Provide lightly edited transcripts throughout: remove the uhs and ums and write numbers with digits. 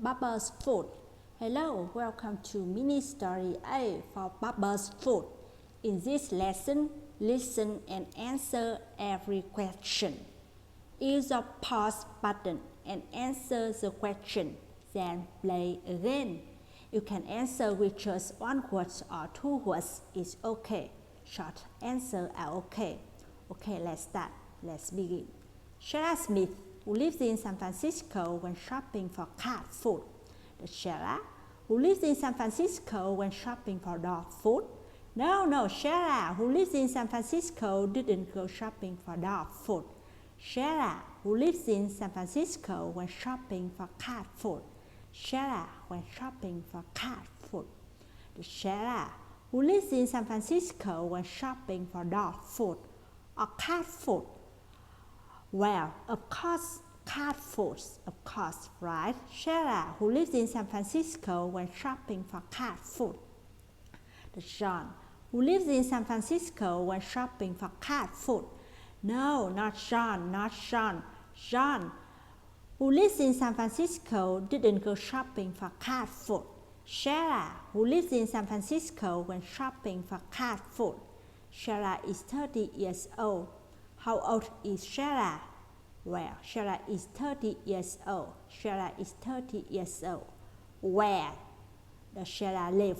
Bubba's Food. Hello, welcome to Mini Story A for Bubba's Food. In this lesson, listen and answer every question. Use the pause button and answer the question, then play again. You can answer with just one word or two words. It's okay. Short answers are okay. Okay, let's start. Let's begin. Sarah Smith, who lives in San Francisco, went shopping for cat food. The Sarah who lives in San Francisco went shopping for dog food. No, Sarah who lives in San Francisco didn't go shopping for dog food. Sarah who lives in San Francisco went shopping for cat food. Sarah went shopping for cat food. The Sarah who lives in San Francisco went shopping for dog food or cat food. Well, of course, cat food, of course, right? Sarah, who lives in San Francisco, went shopping for cat food. The John, who lives in San Francisco, went shopping for cat food. No, not John. John, who lives in San Francisco, didn't go shopping for cat food. Sarah, who lives in San Francisco, went shopping for cat food. Sarah is 30 years old. How old is Sarah? Well, Sarah is 30 years old. Sarah is 30 years old. Where does Sarah live?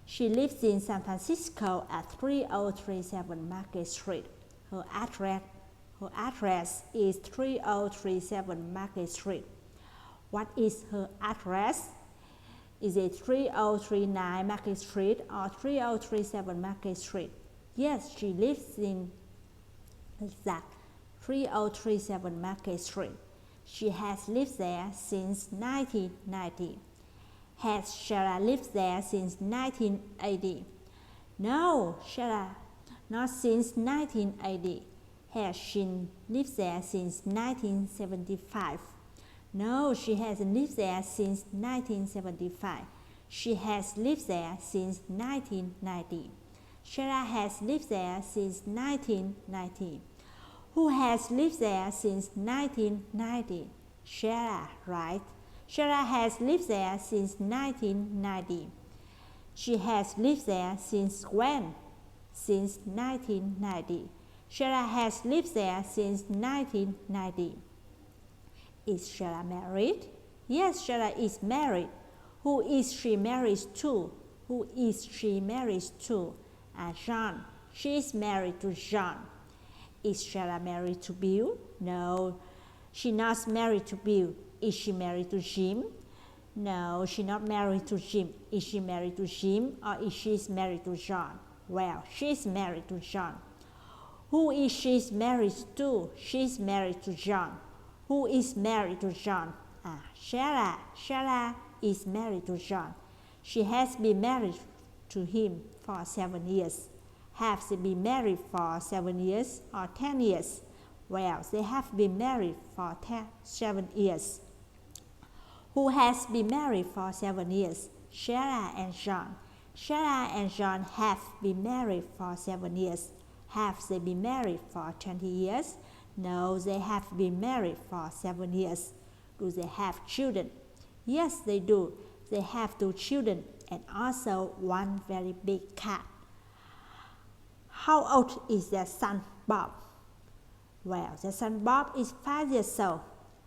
She lives in San Francisco at 3037 Market Street. Her address is 3037 Market Street. What is her address? Is it 3039 Market Street or 3037 Market Street? Yes, she lives in exact 3037 Market Street. She has lived there since 1990. Has Sarah lived there since 1980? No, Sarah, not since 1980. Has she lived there since 1975? No, she hasn't lived there since 1975. She has lived there since 1990. Sarah has lived there since 1990. Who has lived there since 1990? Sarah, right? Sarah has lived there since 1990. She has lived there since when? Since 1990. Sarah has lived there since 1990. Is Sarah married? Yes, Sarah is married. Who is she married to? Who is she married to? John. She is married to John. Is Sarah married to Bill? No, she's not married to Bill. Is she married to Jim? No, she's not married to Jim. Is she married to Jim or is she married to John? Well, she's married to John. Who is she married to? She's married to John. Who is married to John? Sarah. Sarah is married to John. She has been married to him for 7 years. Have they been married for 7 years or 10 years? Well, they have been married for 7 years. Who has been married for 7 years? Sarah and John. Sarah and John have been married for 7 years. Have they been married for 20 years? No, they have been married for 7 years. Do they have children? Yes, they do. They have 2 children and also one very big cat. How old is their son Bob? Well, their son Bob is 5 years old.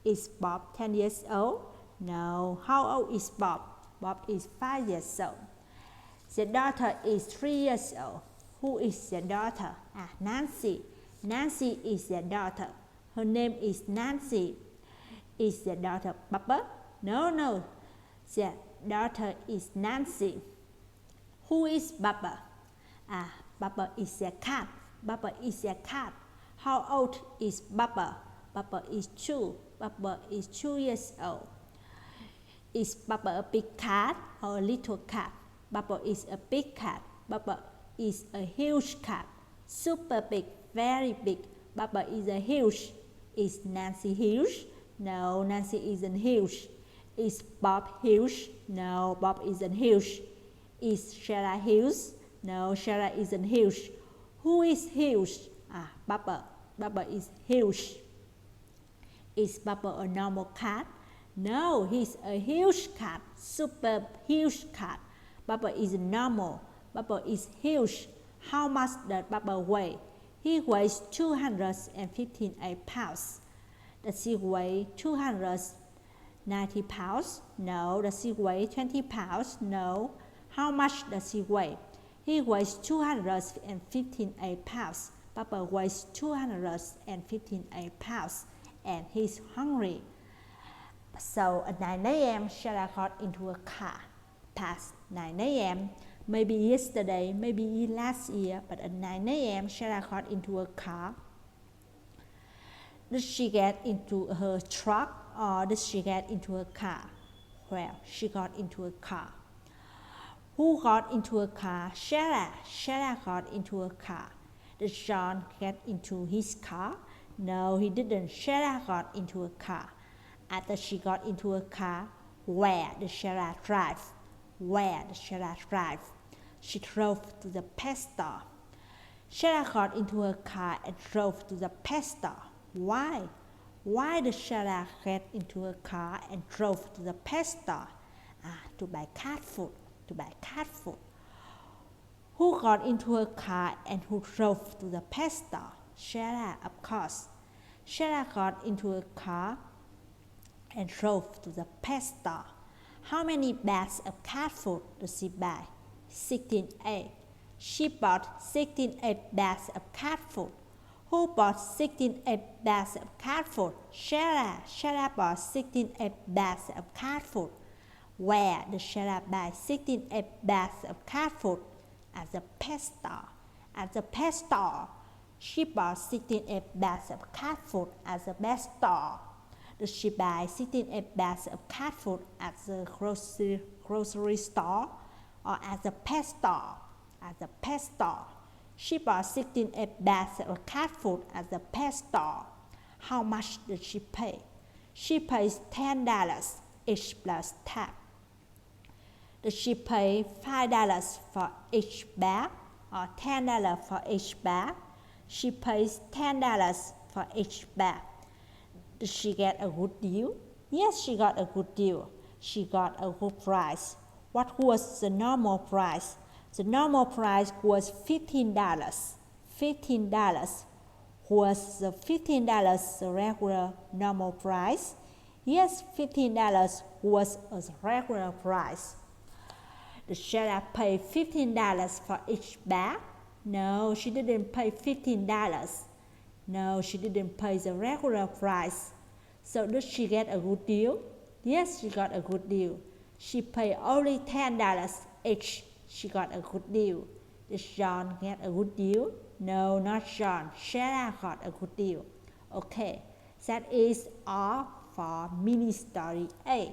Is Bob 10 years old? No. How old is Bob? Bob is 5 years old. Their daughter is 3 years old. Who is their daughter? Nancy. Nancy is their daughter. Her name is Nancy. Is their daughter Bubba? No. Their daughter is Nancy. Who is Bubba? Bubba is their cat. Bubba is their cat. How old is Bubba? Bubba is 2. Bubba is 2 years old. Is Bubba a big cat or a little cat? Bubba is a big cat. Bubba is a huge cat. Super big, very big. Bubba is a huge. Is Nancy huge? No, Nancy isn't huge. Is Bob huge? No, Bob isn't huge. Is Sarah huge? No, Sarah isn't huge. Who is huge? Bubba. Bubba is huge. Is Bubba a normal cat? No, he's a huge cat, super huge cat. Bubba is normal. Bubba is huge. How much does Bubba weigh? He weighs 258 pounds. Does he weigh 290 pounds? No. Does he weigh 20 pounds? No. How much does he weigh? He weighs 258 pounds. Bubba weighs 258 pounds and he's hungry. So at 9 a.m. Sarah got into a car. Past 9 a.m. Maybe yesterday, maybe last year, but at 9 a.m. Sarah got into a car. Did she get into her truck or did she get into a car? Well, she got into a car. Who got into a car? Sarah. Sarah got into a car. Did John get into his car? No, he didn't. Sarah got into a car. After she got into a car, where did Sarah drive? Where did Sarah drive? She drove to the pet store. Sarah got into a car and drove to the pet store. Why? Why did Sarah get into a car and drove to the pet store? To buy cat food. To buy cat food. Who got into a car and who drove to the pet store? Sarah, of course. Sarah got into a car and drove to the pet store. How many bags of cat food did she buy? 16 eggs. She bought 16 bags of cat food. Who bought 16 bags of cat food? Sarah. Sarah bought 16 bags of cat food. Where did Sarah buy 16 bags of cat food? At the pet store. At the pet store. She bought 16 bags of cat food at the pet store. Did she buy 16 bags of cat food at the grocery store or at the pet store? At the pet store. She bought 16 bags of cat food at the pet store. How much did she pay? She pays $10 each plus tax. Did she pay $5 for each bag or $10 for each bag? She pays $10 for each bag. Did she get a good deal? Yes, she got a good deal. She got a good price. What was the normal price? The normal price was $15. $15. Was the $15 the regular normal price? Yes, $15 was a regular price. Did Sarah pay $15 for each bag? No, she didn't pay $15. No, she didn't pay the regular price. So did she get a good deal? Yes, she got a good deal. She paid only $10 each. She got a good deal. Did John get a good deal? No, not John. Sarah got a good deal. Okay, that is all for mini story A.